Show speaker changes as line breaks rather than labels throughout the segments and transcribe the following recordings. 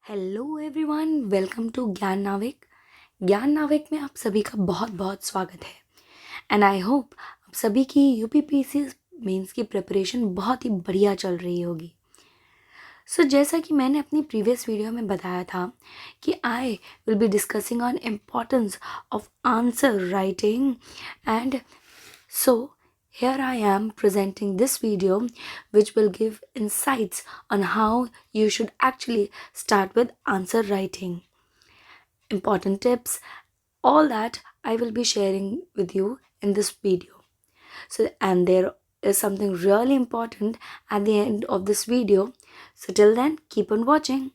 Hello everyone, welcome to ज्ञान नाविक। ज्ञान नाविक में आप सभी का बहुत बहुत स्वागत है। एंड आई होप आप सभी की यूपीपीएससी मेंस की प्रिपरेशन बहुत ही बढ़िया चल रही होगी। जैसा कि मैंने अपनी प्रीवियस वीडियो में बताया था कि I will be discussing on importance of answer writing and so here I am presenting this video which will give insights on how you should actually start with answer writing. Important tips, all that I will be sharing with you in this video. And there is something really important at the end of this video. So till then, keep on watching.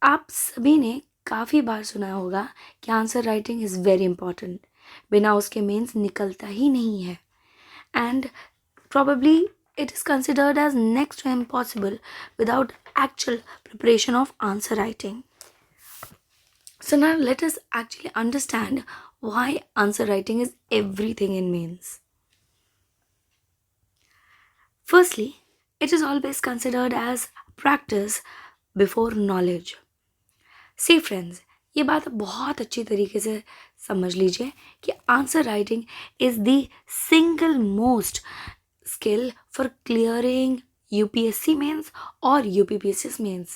आप सभी ने काफ़ी बार सुना होगा कि answer writing is very important, बिना उसके mains निकलता ही नहीं है। And probably it is considered as next to impossible without actual preparation of answer writing. So now let us actually understand why answer writing is everything in mains. Firstly, it is always considered as practice before knowledge. See friends, ये बात बहुत अच्छी तरीके से समझ लीजिए कि answer writing is the single most skill for clearing UPSC mains or UPPSC mains,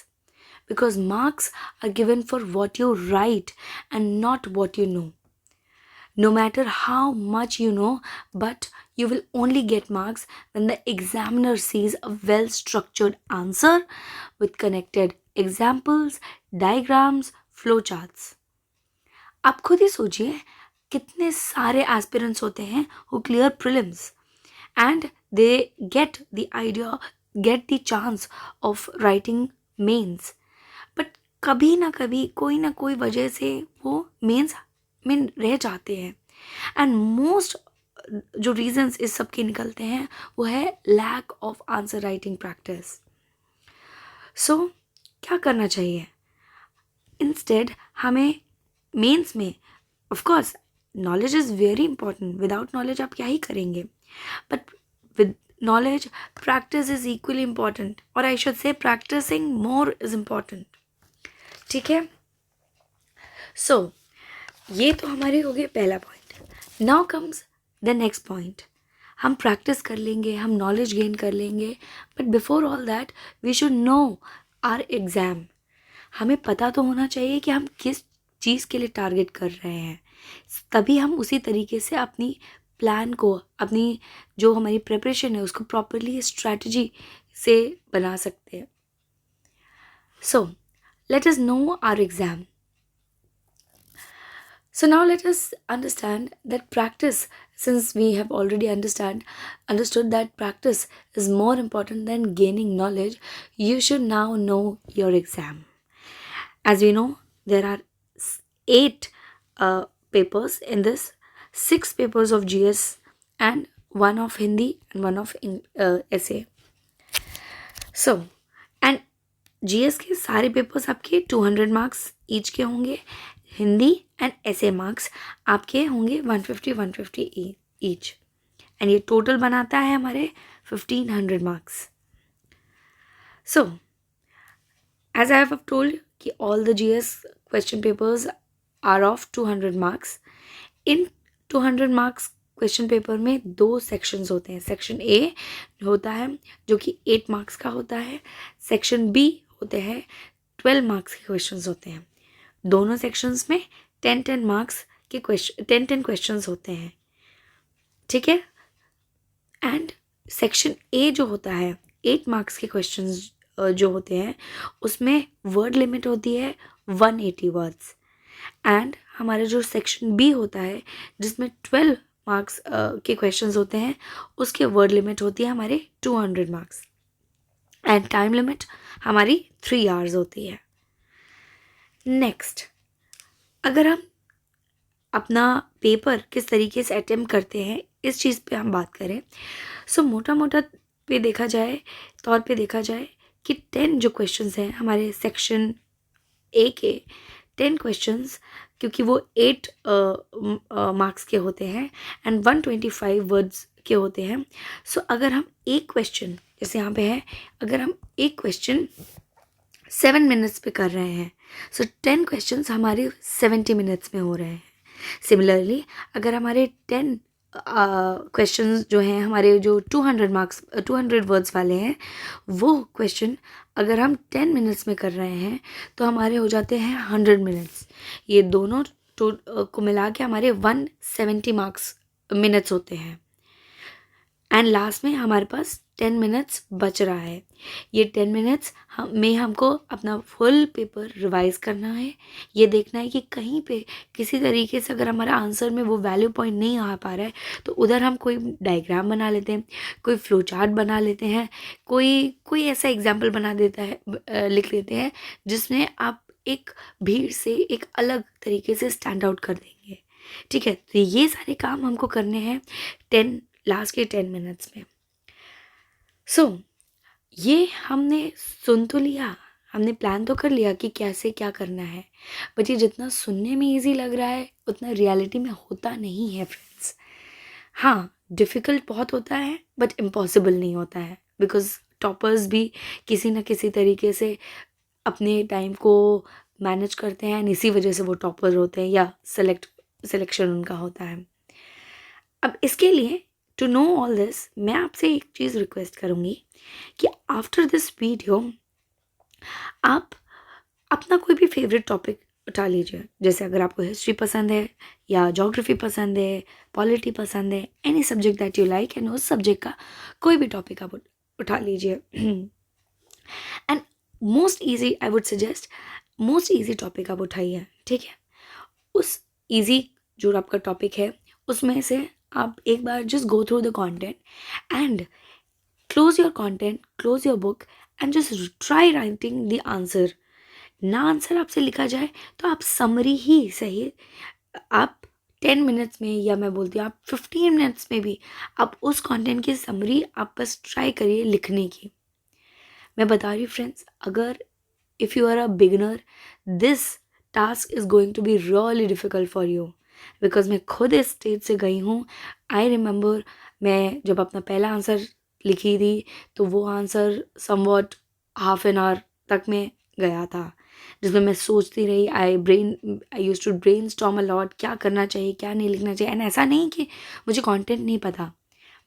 because marks are given for what you write and not what you know. No matter how much you know, but you will only get marks when the examiner sees a well structured answer with connected examples, diagrams, flowcharts. आप खुद ही सोचिए कितने सारे aspirants होते हैं who clear prelims and they get the chance of writing mains, but कभी ना कभी कोई ना कोई वजह से वो मेंस में रह जाते हैं। एंड मोस्ट जो रीजंस इस सब के निकलते हैं वो है lack of answer writing practice. क्या करना चाहिए? इंस्टेड हमें मेंस में, of course knowledge is very important, without knowledge आप क्या ही करेंगे, but with knowledge practice is equally important, or I should say practicing more is important. ठीक है? ये तो हमारे हो गए पहला point. Now comes the next point. हम प्रैक्टिस कर लेंगे, हम नॉलेज गेन कर लेंगे, but before all that we should know our exam. हमें पता तो होना चाहिए कि हम किस चीज़ के लिए टारगेट कर रहे हैं, तभी हम उसी तरीके से अपनी प्लान को, अपनी जो हमारी प्रिपरेशन है उसको प्रॉपरली स्ट्रैटेजी से बना सकते हैं। Let us know our exam. Now let us understand that practice, since we have already understood that practice is more important than gaining knowledge, you should now know your exam. As we know, there are 8 papers in this, 6 papers of GS and 1 of Hindi and 1 of essay. And GS के सारे papers आपके 200 marks each के होंगे, Hindi and ऐसे marks आपके होंगे 150 each, and ये total बनाता है हमारे 1500 marks. As I have told कि all the GS question papers are of 200 marks. इन 200 मार्क्स क्वेश्चन पेपर में 2 सेक्शंस होते हैं। सेक्शन ए होता है जो कि 8 मार्क्स का होता है, सेक्शन बी होते हैं 12 मार्क्स के क्वेश्चंस होते हैं। दोनों सेक्शंस में 10 मार्क्स के 10 क्वेश्चंस होते हैं, ठीक है। एंड सेक्शन ए जो होता है 8 मार्क्स के क्वेश्चंस जो होते हैं उसमें वर्ड लिमिट होती है 180 वर्ड्स। एंड हमारा जो सेक्शन बी होता है जिसमें 12 मार्क्स के क्वेश्चंस होते हैं उसके वर्ड लिमिट होती है हमारे 200 मार्क्स, एंड टाइम लिमिट हमारी 3 आवर्स होती है। नेक्स्ट, अगर हम अपना पेपर किस तरीके से अटेम्प्ट करते हैं इस चीज़ पे हम बात करें, मोटा मोटा पे देखा जाए कि 10 जो क्वेश्चंस हैं हमारे सेक्शन ए के 10 क्वेश्चंस, क्योंकि वो 8 मार्क्स के होते हैं एंड 125 वर्ड्स के होते हैं। अगर हम एक क्वेश्चन, जैसे यहाँ पे है, अगर हम एक क्वेश्चन 7 मिनट्स पे कर रहे हैं, सो 10 क्वेश्चंस हमारे 70 मिनट्स में हो रहे हैं। सिमिलरली अगर हमारे 10 क्वेश्चंस जो हैं, हमारे जो 200 वर्ड्स वाले हैं, वो क्वेश्चन अगर हम 10 मिनट्स में कर रहे हैं तो हमारे हो जाते हैं 100 मिनट्स। ये दोनों को मिला के हमारे 170 मिनट्स होते हैं। एंड लास्ट में हमारे पास 10 मिनट्स बच रहा है। ये 10 मिनट्स में हमको अपना फुल पेपर रिवाइज करना है। ये देखना है कि कहीं पे किसी तरीके से अगर हमारा आंसर में वो वैल्यू पॉइंट नहीं आ पा रहा है तो उधर हम कोई डायग्राम बना लेते हैं, कोई फ्लो चार्ट बना लेते हैं, कोई ऐसा एग्जाम्पल बना देता है, लिख लेते हैं जिसमें आप एक भीड़ से एक अलग तरीके से स्टैंड आउट कर देंगे। ठीक है, तो ये सारे काम हमको करने हैं लास्ट के 10 मिनट्स में। सो ये हमने सुन तो लिया, हमने प्लान तो कर लिया कि कैसे क्या करना है, बट ये जितना सुनने में इजी लग रहा है उतना रियलिटी में होता नहीं है फ्रेंड्स। हाँ, डिफ़िकल्ट बहुत होता है बट इम्पॉसिबल नहीं होता है, बिकॉज टॉपर्स भी किसी न किसी तरीके से अपने टाइम को मैनेज करते हैं एंड इसी वजह से वो टॉपर होते हैं या सिलेक्शन उनका होता है। अब इसके लिए टू नो ऑल दिस मैं आपसे एक चीज़ रिक्वेस्ट करूँगी कि आफ्टर दिस वीडियो आप अपना कोई भी फेवरेट टॉपिक उठा लीजिए। जैसे अगर आपको हिस्ट्री पसंद है या ज्योग्राफी पसंद है, पॉलिटी पसंद है, any subject that you like, and उस सब्जेक्ट का कोई भी टॉपिक आप उठा लीजिए। And most easy, I would suggest most easy topic आप उठाइए। ठीक है, उस ईजी जो आपका टॉपिक है उसमें से आप एक बार just go through the content and close your content, close your book and just try writing the answer. ना आंसर आपसे लिखा जाए तो आप समरी ही सही, आप 10 मिनट्स में या मैं बोलती हूँ आप 15 मिनट्स में भी आप उस कंटेंट की समरी आप बस ट्राई करिए लिखने की। मैं बता रही हूँ फ्रेंड्स, अगर if you are a beginner this task is going to be really difficult for you, because मैं खुद इस स्टेज से गई हूँ। आई रिमेंबर मैं जब अपना पहला आंसर लिखी थी तो वो answer somewhat half an hour तक में गया था, जिसमें मैं सोचती रही। I use to brainstorm a lot, क्या करना चाहिए क्या नहीं लिखना चाहिए। एंड ऐसा नहीं कि मुझे कंटेंट नहीं पता,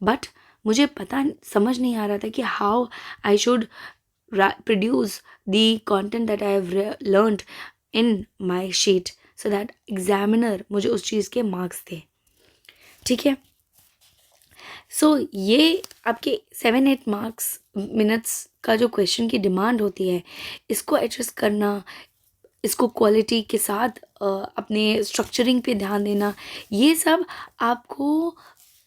बट मुझे समझ नहीं आ रहा था कि how I should produce the content that I have learned in my sheet so that examiner मुझे उस चीज़ के मार्क्स दे। ठीक है, सो ये आपके 7-8 मिनट्स का जो क्वेश्चन की डिमांड होती है, इसको एडजस्ट करना, इसको क्वालिटी के साथ अपने स्ट्रक्चरिंग पे ध्यान देना, ये सब आपको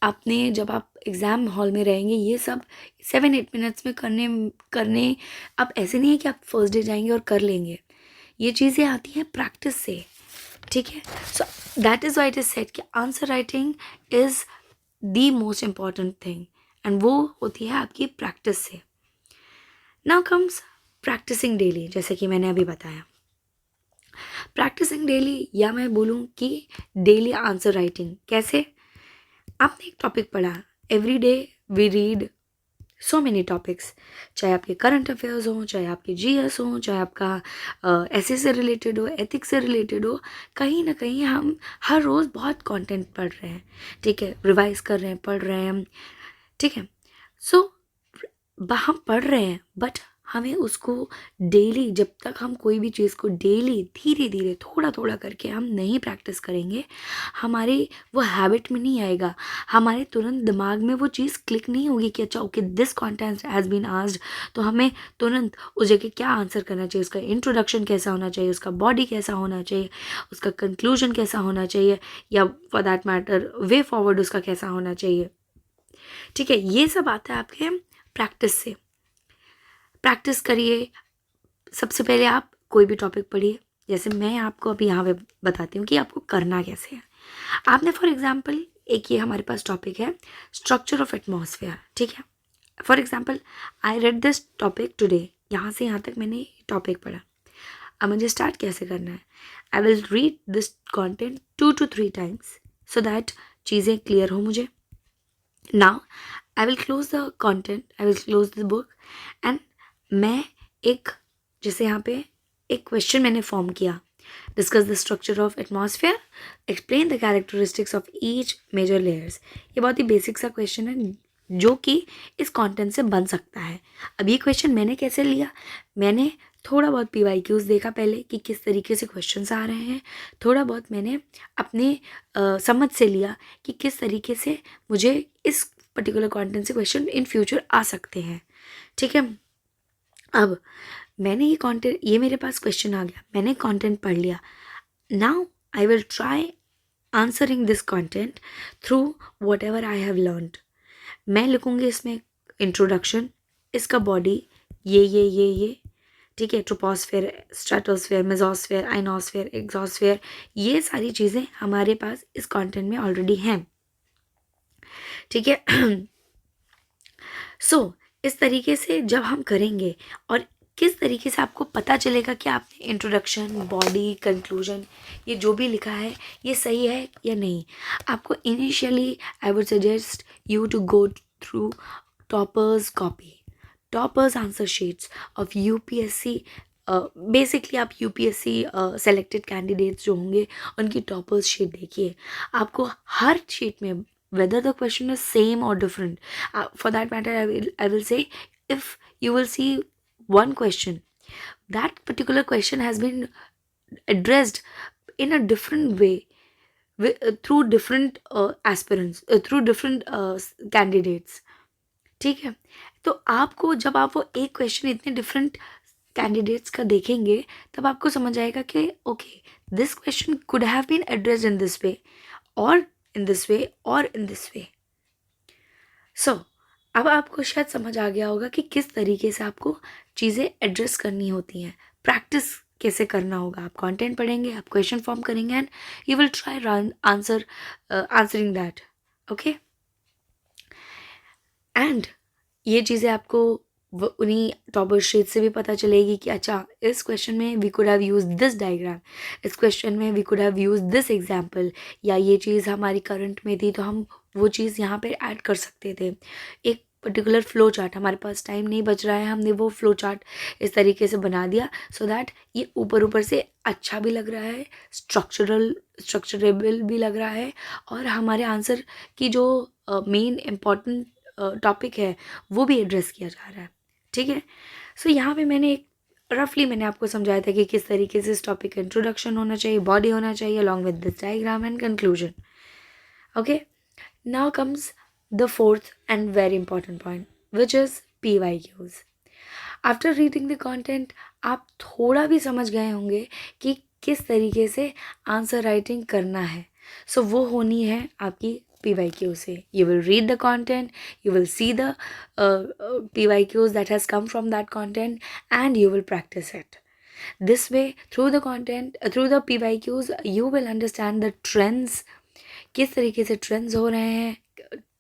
आपने जब आप एग्ज़ाम हॉल में रहेंगे ये सब 7-8 मिनट्स में करने आप ऐसे नहीं है कि आप फर्स्ट डे जाएंगे और कर लेंगे। ये चीज़ें आती हैं प्रैक्टिस से। ठीक है, so that is why it is said कि answer writing is the most important thing and वो होती है आपकी प्रैक्टिस से। नाउ कम्स प्रैक्टिसिंग डेली, जैसे कि मैंने अभी बताया प्रैक्टिसिंग डेली, या मैं बोलूँ कि डेली आंसर राइटिंग। कैसे? आपने एक टॉपिक पढ़ा, every day we read so many topics, चाहे आपके करंट अफेयर्स हों, चाहे आपके जीएस हों, चाहे आपका एसए से रिलेटेड हो, एथिक्स से रिलेटेड हो, कहीं ना कहीं हम हर रोज़ बहुत कंटेंट पढ़ रहे हैं। ठीक है, रिवाइज कर रहे हैं, पढ़ रहे हैं हम। ठीक है, सो हम पढ़ रहे हैं बट हमें उसको डेली, जब तक हम कोई भी चीज़ को डेली धीरे धीरे थोड़ा थोड़ा करके हम नहीं प्रैक्टिस करेंगे, हमारी वो हैबिट में नहीं आएगा, हमारे तुरंत दिमाग में वो चीज़ क्लिक नहीं होगी कि अच्छा okay this content has been asked, तो हमें तुरंत उस जगह क्या आंसर करना चाहिए, उसका इंट्रोडक्शन कैसा होना चाहिए, उसका बॉडी कैसा होना चाहिए, उसका कंक्लूजन कैसा होना चाहिए, या for that matter way forward उसका कैसा होना चाहिए। ठीक है, ये सब आता है आपके प्रैक्टिस से। प्रैक्टिस करिए। सबसे पहले आप कोई भी टॉपिक पढ़िए, जैसे मैं आपको अभी यहाँ पे बताती हूँ कि आपको करना कैसे है। आपने फॉर एग्जांपल एक ये हमारे पास टॉपिक है स्ट्रक्चर ऑफ एटमॉस्फेयर। ठीक है, for example I read this topic today, यहाँ से यहाँ तक मैंने टॉपिक पढ़ा। अब मुझे स्टार्ट कैसे करना है, I will read this content 2 to 3 times so that चीज़ें क्लियर हो मुझे। Now I will close the content, I will close the book and मैं एक जैसे यहाँ पे एक क्वेश्चन मैंने फॉर्म किया, discuss the structure of atmosphere, explain the characteristics of each major layers. ये बहुत ही बेसिक सा क्वेश्चन है जो कि इस कंटेंट से बन सकता है। अब ये क्वेश्चन मैंने कैसे लिया, मैंने थोड़ा बहुत PYQs देखा पहले कि किस तरीके से क्वेश्चंस आ रहे हैं, थोड़ा बहुत मैंने अपने समझ से लिया कि किस तरीके से मुझे इस पर्टिकुलर कंटेंट से क्वेश्चन इन फ्यूचर आ सकते हैं। ठीक है, अब मैंने ये मेरे पास क्वेश्चन आ गया, मैंने कंटेंट पढ़ लिया। Now I will try answering this content through what ever I have learned. मैं लिखूँगी इसमें इंट्रोडक्शन, इसका बॉडी ये, ठीक है, troposphere, stratosphere, mesosphere, ionosphere, exosphere, ये सारी चीज़ें हमारे पास इस कंटेंट में ऑलरेडी हैं। ठीक है, सो इस तरीके से जब हम करेंगे और किस तरीके से आपको पता चलेगा कि आपने इंट्रोडक्शन, बॉडी, कंक्लूजन, ये जो भी लिखा है ये सही है या नहीं। आपको initially I would suggest you to go through toppers copy, toppers answer sheets of UPSC। Basically आप UPSC सेलेक्टेड कैंडिडेट्स जो होंगे उनकी टॉपर्स शीट देखिए। आपको हर शीट में whether the question is same or different, for that matter I will say, if you will see one question, that particular question has been addressed in a different way through different aspirants, through different candidates। ठीक है, तो आपको जब आप वो एक question इतने different candidates का देखेंगे तब आपको समझ आएगा कि okay, this question could have been addressed in this way और इन दिस वे और इन दिस वे। सो अब आपको शायद समझ आ गया होगा कि किस तरीके से आपको चीज़ें एड्रेस करनी होती हैं, प्रैक्टिस कैसे करना होगा। आप कंटेंट पढ़ेंगे, आप क्वेश्चन फॉर्म करेंगे and you will try answering that. Okay, and ये चीज़ें आपको उन्हीं टॉपर शीट से भी पता चलेगी कि अच्छा, इस क्वेश्चन में we could have use this diagram, इस क्वेश्चन में we could have use this example, या ये चीज़ हमारी करंट में थी तो हम वो चीज़ यहाँ पे ऐड कर सकते थे। एक पर्टिकुलर फ्लो चार्ट, हमारे पास टाइम नहीं बच रहा है, हमने वो फ्लो चार्ट इस तरीके से बना दिया सो दैट ये ऊपर से अच्छा भी लग रहा है, स्ट्रक्चरेबल भी लग रहा है, और हमारे आंसर की जो मेन इम्पॉर्टेंट टॉपिक है वो भी एड्रेस किया जा रहा है। ठीक है, सो यहाँ पे मैंने एक रफली मैंने आपको समझाया था कि किस तरीके से इस टॉपिक का इंट्रोडक्शन होना चाहिए, बॉडी होना चाहिए along with this diagram and conclusion. Okay, now comes the fourth and very important point which is PYQs। After reading the content आप थोड़ा भी समझ गए होंगे कि किस तरीके से आंसर राइटिंग करना है। सो वो होनी है आपकी PYQ से। You will read the content, you will see the PYQs that has come from that content, and you will practice it. This way, through the content, through the PYQs, you will understand the trends, किस तरीके से trends हो रहे हैं,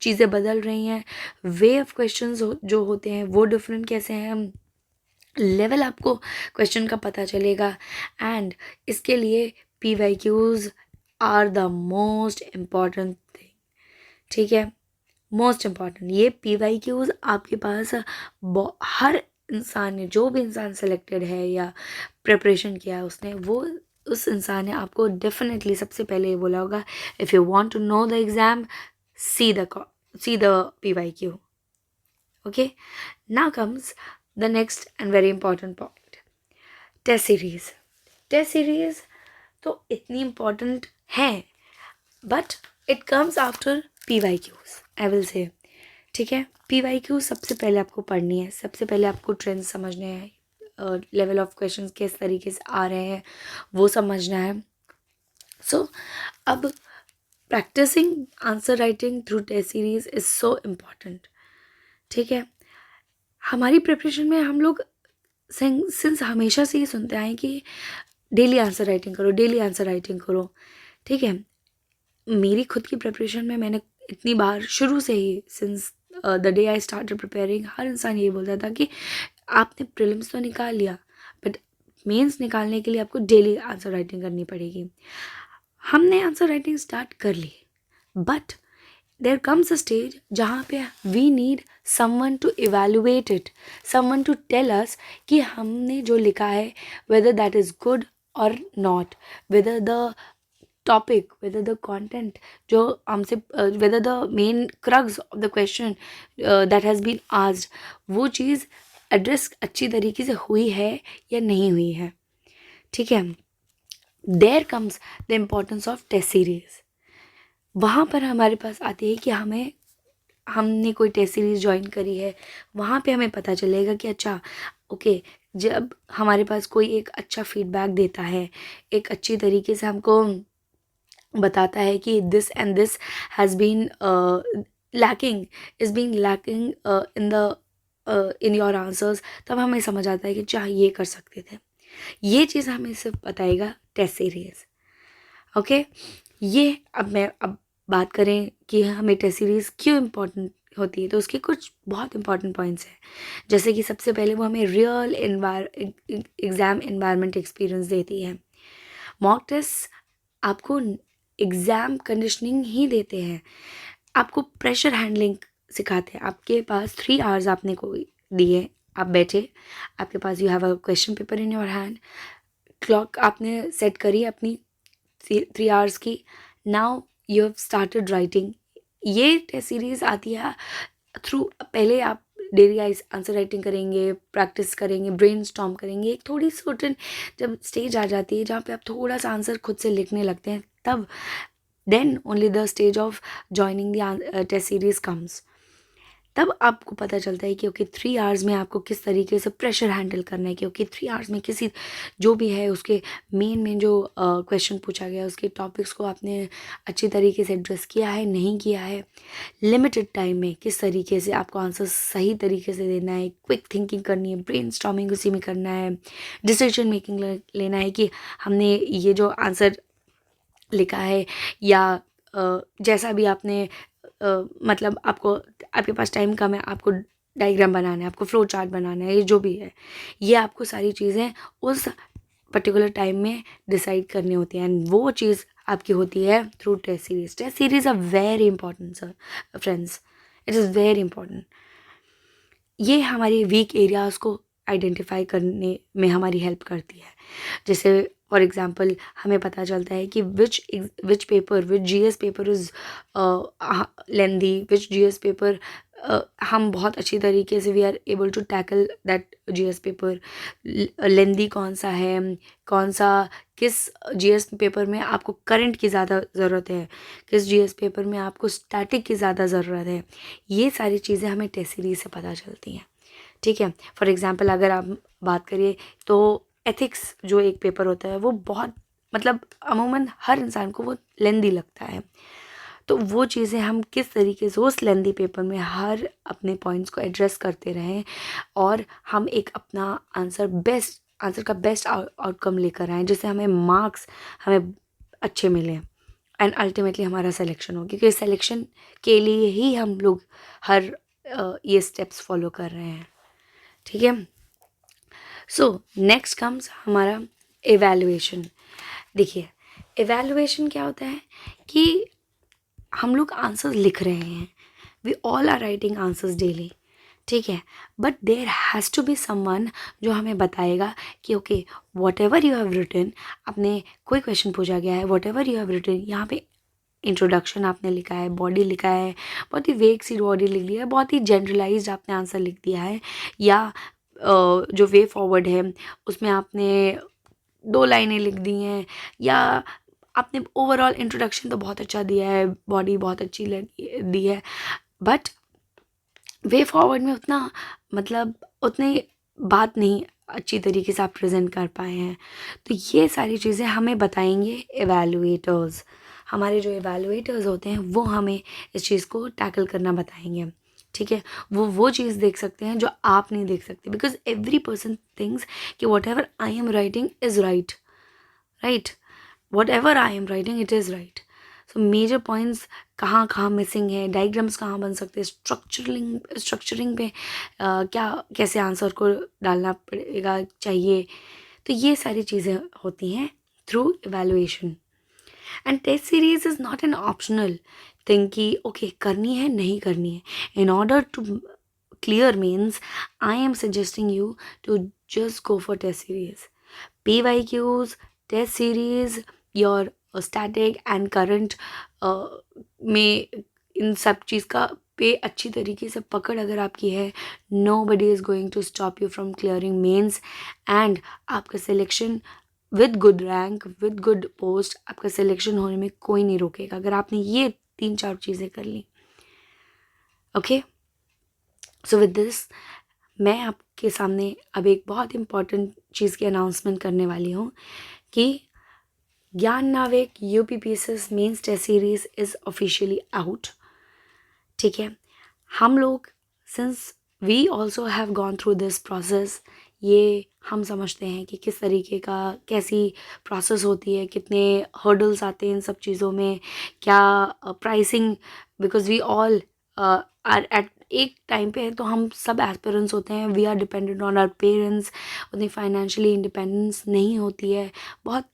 चीज़ें बदल रही हैं, वे ऑफ क्वेश्चंस जो होते हैं वो डिफरेंट कैसे हैं, लेवल आपको क्वेश्चन का पता चलेगा। एंड इसके लिए PYQs are the most important thing. ठीक है, मोस्ट इम्पॉर्टेंट ये PYQs आपके पास हर इंसान ने, जो भी इंसान सेलेक्टेड है या प्रिपरेशन किया है उसने, वो उस इंसान ने आपको डेफिनेटली सबसे पहले ये बोला होगा, if you want to know the exam see the PYQ। Okay, now comes the next and very important point, test series. Test series तो इतनी इम्पॉर्टेंट है but it comes after PYQs I will say. ठीक है, PYQ सबसे पहले आपको पढ़नी है, सबसे पहले आपको ट्रेंड्स समझने हैं, लेवल ऑफ क्वेश्चंस किस तरीके से आ रहे हैं वो समझना है। सो अब practising answer writing through test series is so important. ठीक है, हमारी प्रिपरेशन में हम लोग सिंस हमेशा से ही सुनते आए कि डेली आंसर राइटिंग करो, डेली आंसर राइटिंग करो। ठीक है, मेरी खुद की प्रिपरेशन में मैंने इतनी बार शुरू से ही since the day I started preparing, हर इंसान ये बोलता था कि आपने प्रीलिम्स तो निकाल लिया बट मेंस निकालने के लिए आपको डेली आंसर राइटिंग करनी पड़ेगी। हमने आंसर राइटिंग स्टार्ट कर ली but there comes a stage जहाँ पे we need someone to evaluate it, someone to tell us कि हमने जो लिखा है वेदर दैट इज़ गुड और not, whether the topic, whether the content जो हमसे, whether the main crux of the question that has been asked, वो चीज़ एड्रेस अच्छी तरीके से हुई है या नहीं हुई है। ठीक है, there comes the importance of test series. वहाँ पर हमारे पास आती है कि हमने कोई टेस्ट सीरीज़ ज्वाइन करी है, वहाँ पे हमें पता चलेगा कि अच्छा ओके, जब हमारे पास कोई एक अच्छा फीडबैक देता है, एक अच्छी तरीके से हमको बताता है कि this and this has been lacking, is being lacking in your answers, तब हमें समझ आता है कि अच्छा ये कर सकते थे। ये चीज़ हमें सिर्फ बताएगा टेस्ट सीरीज़। ओके, ये अब बात करें कि हमें टेस्ट सीरीज़ क्यों इम्पोर्टेंट होती है, तो उसके कुछ बहुत इंपॉर्टेंट पॉइंट्स हैं। जैसे कि सबसे पहले वो हमें रियल एग्ज़ाम एनवायरनमेंट एक्सपीरियंस देती है। मॉक टेस्ट आपको एग्ज़ाम कंडीशनिंग ही देते हैं, आपको प्रेशर हैंडलिंग सिखाते हैं। आपके पास 3 आवर्स आपने को दिए, आप बैठे, आपके पास you have a question paper in your hand, clock आपने सेट करी अपनी 3 आवर्स की, now you have started writing. ये टेस्ट सीरीज़ आती है थ्रू, पहले आप डेली आंसर राइटिंग करेंगे, प्रैक्टिस करेंगे, ब्रेनस्टॉर्म करेंगे, एक थोड़ी सर्टेन जब स्टेज आ जाती है जहाँ पे आप थोड़ा सा आंसर खुद से लिखने लगते हैं, तब then only the stage of joining the test series comes. तब आपको पता चलता है कि ओके 3 आवर्स में आपको किस तरीके से प्रेशर हैंडल करना है, क्योंकि 3 आवर्स में किसी जो भी है उसके मेन जो क्वेश्चन पूछा गया उसके टॉपिक्स को आपने अच्छी तरीके से एड्रेस किया है, नहीं किया है, लिमिटेड टाइम में किस तरीके से आपको आंसर सही तरीके से देना है, क्विक थिंकिंग करनी है, ब्रेनस्टॉर्मिंग उसी में करना है, डिसीजन मेकिंग लेना है कि हमने ये जो आंसर लिखा है या जैसा भी आपने मतलब आपके पास टाइम कम है, आपको डायग्राम बनाना है, आपको फ्लो चार्ट बनाना है, ये जो भी है, ये आपको सारी चीज़ें उस पर्टिकुलर टाइम में डिसाइड करनी होती हैं, एंड वो चीज़ आपकी होती है through test series. Test series are very important sir friends, it is very important. ये हमारी वीक एरियाज़ को आइडेंटिफाई करने में हमारी हेल्प करती है। जैसे फॉर एग्ज़ाम्पल हमें पता चलता है कि which paper, which GS paper is lengthy, which GS paper हम बहुत अच्छी तरीके से we are able to tackle that GS paper. Lengthy कौन सा है, कौन सा, किस जीएस पेपर में आपको करंट की ज़्यादा ज़रूरत है, किस जीएस पेपर में आपको स्टैटिक की ज़्यादा ज़रूरत है, ये सारी चीज़ें हमें टेस्ट सीरीज से पता चलती हैं। ठीक है, फॉर एग्ज़ाम्पल अगर आप बात करिए तो एथिक्स जो एक पेपर होता है वो बहुत मतलब अमूमन हर इंसान को वो लेंदी लगता है, तो वो चीज़ें हम किस तरीके से उस लेंदी पेपर में हर अपने पॉइंट्स को एड्रेस करते रहें और हम एक अपना आंसर का बेस्ट आउटकम लेकर आएँ, जिससे हमें मार्क्स हमें अच्छे मिलें एंड अल्टीमेटली हमारा सिलेक्शन हो, क्योंकि सिलेक्शन के लिए ही हम लोग हर ये स्टेप्स फॉलो कर रहे हैं। ठीक है, सो नेक्स्ट कम्स हमारा एवैल्यूएशन। देखिए एवैल्यूएशन क्या होता है कि हम लोग आंसर्स लिख रहे हैं, we all are writing answers daily, ठीक है, but there has to be someone जो हमें बताएगा कि okay whatever you have written, आपने कोई क्वेश्चन पूछा गया है, whatever you have written, यहाँ पे इंट्रोडक्शन आपने लिखा है, बॉडी लिखा है, बहुत ही वेग सी बॉडी लिख लिया है, बहुत ही जनरलाइज्ड आपने आंसर लिख दिया है, या जो वे फॉरवर्ड है उसमें आपने 2 लाइनें लिख दी हैं, या आपने ओवरऑल इंट्रोडक्शन तो बहुत अच्छा दिया है, बॉडी बहुत अच्छी दी है, बट वे फॉरवर्ड में उतना मतलब उतनी बात नहीं अच्छी तरीके से आप प्रेजेंट कर पाए हैं। तो ये सारी चीज़ें हमें बताएंगे एवैल्यूएटर्स। हमारे जो एवैल्यूएटर्स होते हैं वो हमें इस चीज़ को टैकल करना बताएंगे। ठीक है, वो चीज़ देख सकते हैं जो आप नहीं देख सकते, बिकॉज एवरी पर्सन थिंक्स कि whatever I am writing is right, right, whatever I am writing it is right. So major points कहाँ कहाँ मिसिंग है, डायग्राम्स कहाँ बन सकते हैं, स्ट्रक्चरिंग पे क्या कैसे आंसर को डालना पड़ेगा चाहिए, तो ये सारी चीज़ें होती हैं through evaluation. And test series is not an optional think कि ओके करनी है नहीं करनी है। In order to clear means I am suggesting you to just go for test series, PYQs, test series, your static and current में इन सब चीज़ का पे अच्छी तरीके से पकड़ अगर आपकी है, nobody is going to stop you from clearing mains and आपका selection with good rank with good post, आपका सिलेक्शन होने में कोई नहीं रोकेगा अगर आपने ये 3-4 चीज़ें कर ली। ओके, सो विद दिस मैं आपके सामने अब एक बहुत इम्पॉर्टेंट चीज़ की अनाउंसमेंट करने वाली हूँ कि Gyan Navik UPPSS mains test series is officially out. ठीक है, हम लोग since we also have gone through this process, ये हम समझते हैं कि किस तरीके का कैसी प्रोसेस होती है, कितने हर्डल्स आते हैं इन सब चीज़ों में, क्या pricing, because we all are at एक टाइम पे तो हम सब एस्पिरेंट्स होते हैं, we are dependent on our parents, उतनी फाइनेंशियली इंडिपेंडेंस नहीं होती है। बहुत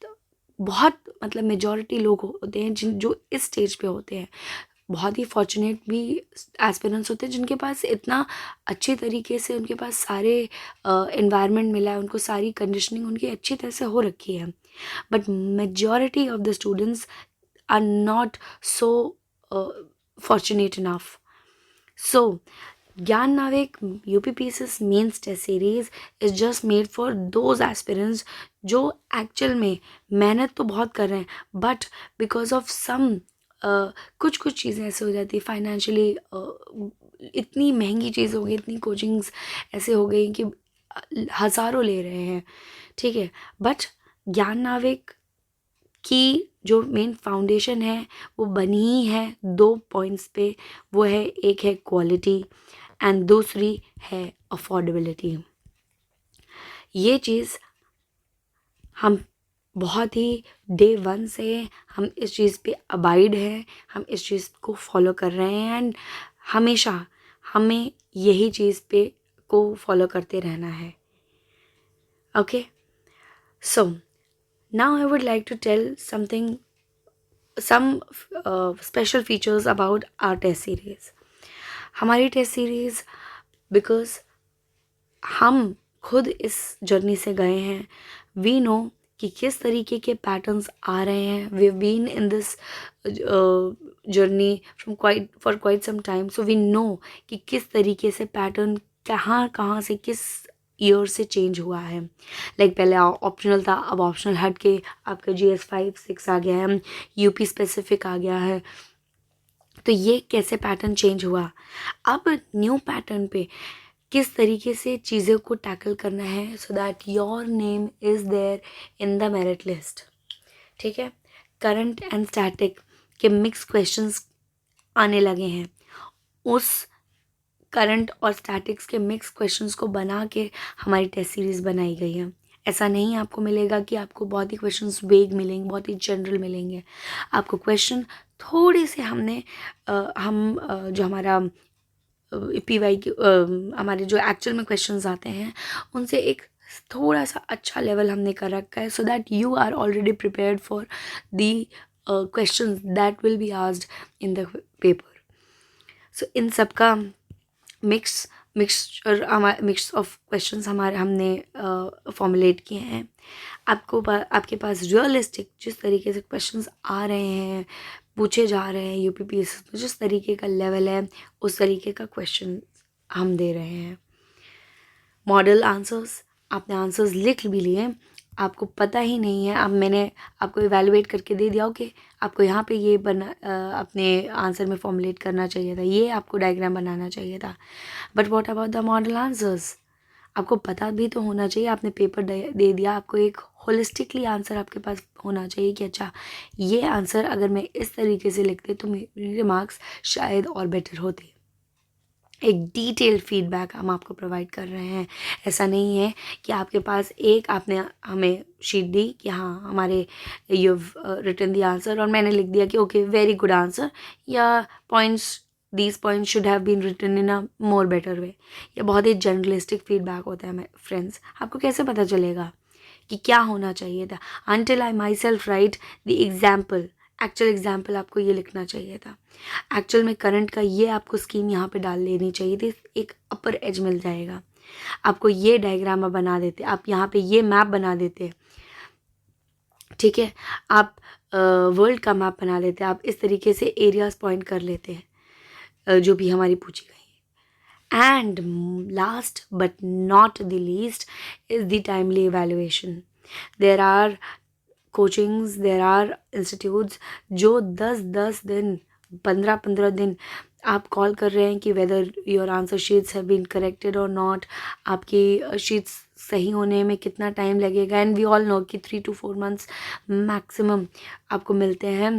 बहुत मतलब मेजॉरिटी लोग होते हैं जो इस स्टेज पे होते हैं, बहुत ही फॉर्चुनेट भी एस्पिरेंट्स होते हैं जिनके पास इतना अच्छी तरीके से उनके पास सारे एनवायरनमेंट मिला है, उनको सारी कंडीशनिंग उनकी अच्छी तरह से हो रखी है। But majority of the students are not so fortunate enough. So, Gyan Navik UPPSS mains test series is just made for those aspirants जो एक्चुअल में मेहनत तो बहुत कर रहे हैं बट बिकॉज ऑफ सम कुछ कुछ चीज़ें ऐसे हो जाती है फाइनेंशियली, इतनी महंगी चीज़ हो गई, इतनी कोचिंग्स ऐसे हो गई कि हज़ारों ले रहे हैं। ठीक है, बट ज्ञान नाविक की जो मेन फाउंडेशन है वो बनी ही है 2 पॉइंट्स पे, वो है एक है क्वालिटी एंड दूसरी है अफोर्डेबिलिटी। ये चीज़ हम बहुत ही डे 1 से हम इस चीज़ पे अबाइड है, हम इस चीज़ को फॉलो कर रहे हैं एंड हमेशा हमें यही चीज़ पे को फॉलो करते रहना है। Okay, so now I would like to tell something some special features about our test series. हमारी टेस्ट सीरीज़ बिकॉज हम खुद इस जर्नी से गए हैं, वी नो कि किस तरीके के पैटर्न्स आ रहे हैं, we have been in this journey from for quite some time, so we know कि किस तरीके से पैटर्न कहाँ कहाँ से किस ईयर से चेंज हुआ है। लाइक पहले ऑप्शनल था, अब ऑप्शनल हट के आपका GS 5-6 आ गया है, UP स्पेसिफिक आ गया है। तो ये कैसे पैटर्न चेंज हुआ, अब न्यू पैटर्न पे किस तरीके से चीज़ों को टैकल करना है so that your name is there in the merit list. ठीक है, करंट एंड स्टैटिक के मिक्स क्वेश्चंस आने लगे हैं, उस करंट और स्टैटिक्स के मिक्स क्वेश्चंस को बना के हमारी टेस्ट सीरीज़ बनाई गई है। ऐसा नहीं आपको मिलेगा कि आपको बहुत ही क्वेश्चंस वेग मिलेंगे, बहुत ही जनरल मिलेंगे। आपको क्वेश्चन थोड़े से हमने जो हमारा PYQ हमारे जो एक्चुअल में क्वेश्चंस आते हैं उनसे एक थोड़ा सा अच्छा लेवल हमने कर रखा है so that you are already prepared for the questions that will be asked in the paper. So इन सब का मिक्स ऑफ क्वेश्चंस हमारे हमने फॉर्मुलेट किए हैं। आपके पास रियलिस्टिक जिस तरीके से क्वेश्चंस आ रहे हैं, पूछे जा रहे हैं UPPSS में, जिस तरीके का लेवल है उस तरीके का क्वेश्चन हम दे रहे हैं। मॉडल आंसर्स, आपने आंसर्स लिख भी लिए, आपको पता ही नहीं है, अब मैंने आपको इवैल्यूएट करके दे दिया कि आपको यहाँ पे ये अपने आंसर में फॉर्मुलेट करना चाहिए था, ये आपको डायग्राम बनाना चाहिए था। But what about the model answers, आपको पता भी तो होना चाहिए, आपने पेपर दे दिया, आपको एक होलिस्टिकली आंसर आपके पास होना चाहिए कि अच्छा ये आंसर अगर मैं इस तरीके से लिखते तो मेरे मार्क्स शायद और बेटर होते। एक डिटेल्ड फीडबैक हम आपको प्रोवाइड कर रहे हैं। ऐसा नहीं है कि आपके पास आपने हमें शीट दी कि हाँ हमारे यू रिटन द आंसर और मैंने लिख दिया कि ओके वेरी गुड आंसर, या these points should have been written in a more better way. ये बहुत ही जर्नलिस्टिक फीडबैक होता है फ्रेंड्स। आपको कैसे पता चलेगा कि क्या होना चाहिए था? Until I my self right the example actual example आपको ये लिखना चाहिए था, एक्चुअल में करंट का ये आपको स्कीम यहाँ पे डाल लेनी चाहिए थी, एक अपर एज मिल जाएगा। आपको ये डायग्राम बना देते, आप यहाँ पे ये मैप बना देते, ठीक है, आप वर्ल्ड का मैप बना लेते, आप इस तरीके से एरियाज पॉइंट कर लेते हैं जो भी हमारी पूछी गई है। And last but not the least is the timely evaluation. There are coachings, there are institutes जो 10-10 दिन, 15-15 दिन आप कॉल कर रहे हैं कि whether your answer sheets have been corrected और नॉट, आपकी शीट्स सही होने में कितना टाइम लगेगा। एंड वी ऑल नो कि 3 to 4 months मैक्सिमम आपको मिलते हैं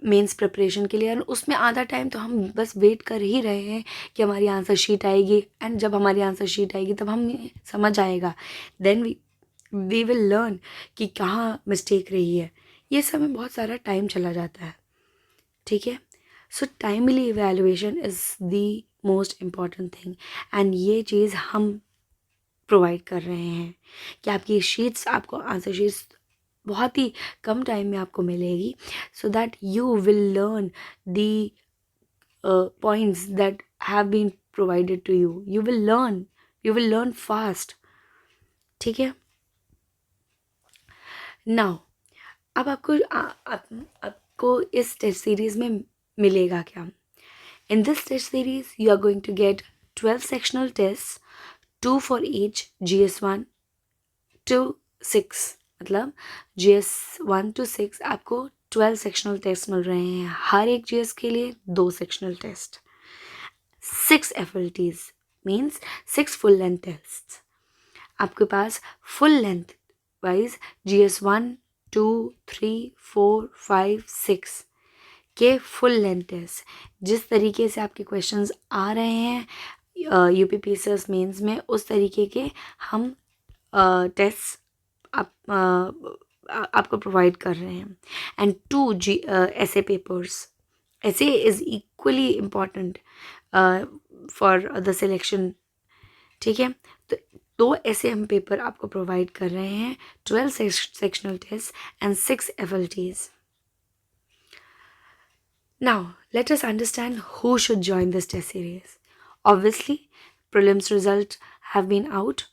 मेंस प्रिपरेशन के लिए, और उसमें आधा टाइम तो हम बस वेट कर ही रहे हैं कि हमारी आंसर शीट आएगी। एंड जब हमारी आंसर शीट आएगी तब हमें समझ आएगा, देन वी विल लर्न कि कहाँ मिस्टेक रही है। ये सब में बहुत सारा टाइम चला जाता है, ठीक है। So timely evaluation is the most important thing, and ये चीज़ हम प्रोवाइड कर रहे हैं कि आपकी शीट्स, आपको आंसर शीट्स बहुत ही कम टाइम में आपको मिलेगी, so that you will learn the points that have been provided to you. You will learn fast, ठीक है। नाउ अब आपको इस टेस्ट सीरीज़ में मिलेगा क्या? In this test series you are going to get 12 sectional test, 2 for each GS1 to 6, मतलब GS1 to 6 आपको 12 सेक्शनल टेस्ट मिल रहे हैं। हर एक GS के लिए 2 sectional test, 6 FLTs means 6 full length test. आपके पास फुल लेंथ वाइज GS1 2 3 4 5 6 के फुल लेंथ टेस्ट, जिस तरीके से आपके क्वेश्चंस आ रहे हैं UPPCS मेंस में, उस तरीके के हम टेस्ट आपको प्रोवाइड कर रहे हैं। And 2 essay papers, essay is equally important for the selection, ठीक है। तो 2 essay हम पेपर आपको प्रोवाइड कर रहे हैं, 12 sectional test and 6 FLTs. Now, let us understand who should join this test series. Obviously, prelims results have been out.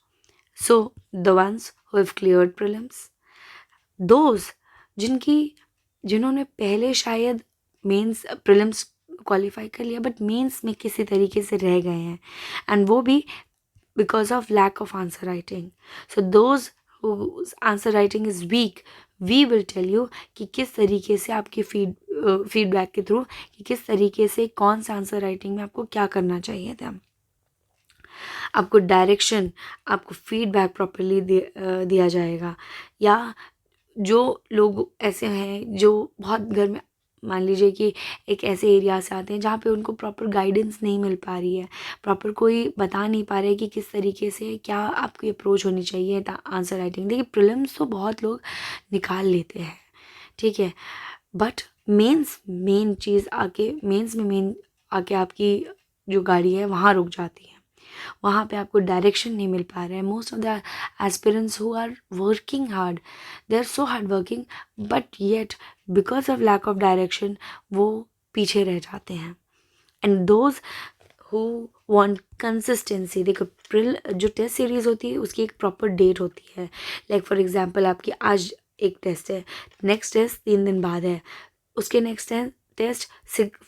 So, the ones who have cleared prelims, those जिन्होंने पहले शायद mains prelims qualify कर लिया but mains में किसी तरीके से रह गए हैं, एंड वो भी because of lack of answer writing. So those whose answer writing is weak, we will tell you कि किस तरीके से आपकी फीडबैक के थ्रू कि किस तरीके से कौन सा आंसर राइटिंग में आपको क्या करना चाहिए था। आपको डायरेक्शन, आपको फीडबैक प्रॉपरली दिया जाएगा। या जो लोग ऐसे हैं जो बहुत घर में, मान लीजिए कि एक ऐसे एरिया से आते हैं जहाँ पे उनको प्रॉपर गाइडेंस नहीं मिल पा रही है, प्रॉपर कोई बता नहीं पा रहा है कि किस तरीके से क्या आपकी अप्रोच होनी चाहिए आंसर राइटिंग। देखिए प्रीलिम्स तो बहुत लोग निकाल लेते हैं, ठीक है, बट मेन चीज़ आके मेंस में मेन आके आपकी जो गाड़ी है वहाँ रुक जाती है, वहाँ पे आपको डायरेक्शन नहीं मिल पा रहा है। Most of the aspirants who are working hard, they are so hard working, but yet because of lack of direction वो पीछे रह जाते हैं। And those who want consistency, देखो जो टेस्ट सीरीज़ होती है उसकी एक प्रॉपर डेट होती है। लाइक फॉर एग्जांपल आपकी आज एक टेस्ट है, नेक्स्ट टेस्ट 3 दिन बाद है, उसके नेक्स्ट टेस्ट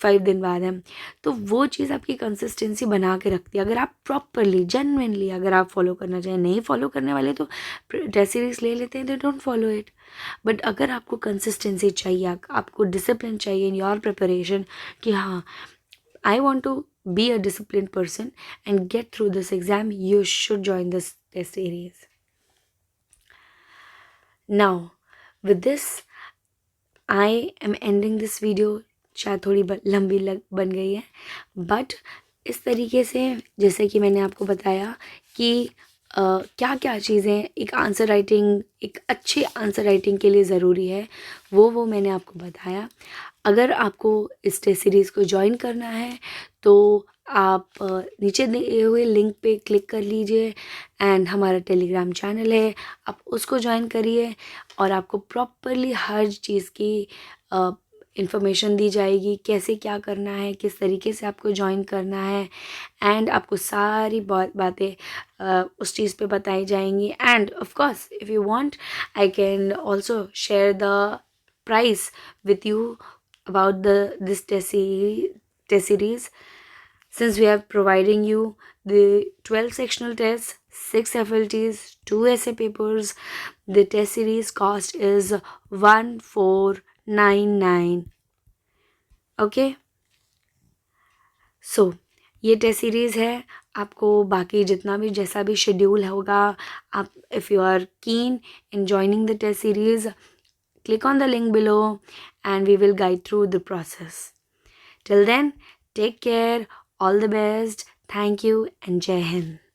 5 दिन बाद है। तो वो चीज़ आपकी कंसिस्टेंसी बना के रखती है। अगर आप प्रॉपरली जेन्युइनली अगर आप फॉलो करना चाहें, नहीं फॉलो करने वाले तो टेस्ट सीरीज ले लेते हैं, they don't follow it. But अगर आपको कंसिस्टेंसी चाहिए, आपको डिसिप्लिन चाहिए इन योर प्रिपरेशन कि हाँ I want to be a discipline person and get through this exam, you should join this test series. Now with this I am ending this video. शायद थोड़ी लंबी बन गई है, बट इस तरीके से जैसे कि मैंने आपको बताया कि क्या क्या चीज़ें एक आंसर राइटिंग, एक अच्छे आंसर राइटिंग के लिए ज़रूरी है, वो मैंने आपको बताया। अगर आपको इस टेस्ट सीरीज़ को ज्वाइन करना है तो आप नीचे दिए हुए लिंक पे क्लिक कर लीजिए एंड हमारा टेलीग्राम चैनल है, आप उसको ज्वाइन करिए और आपको प्रॉपरली हर चीज़ की इन्फॉर्मेशन दी जाएगी, कैसे क्या करना है, किस तरीके से आपको ज्वाइन करना है एंड आपको सारी बातें उस चीज़ पे बताई जाएंगी। End of course if you want I can also share the price with you about this test series, since we are providing you the 12 sectional tests, 6 FLTs, 2 essay papers. The test series cost is 1499. Okay, so ये test series है। आपको बाकी जितना भी जैसा भी schedule होगा, आप if you are keen in joining the test series, click on the link below and we will guide through the process. Till then, take care, all the best, thank you and Jai Hind.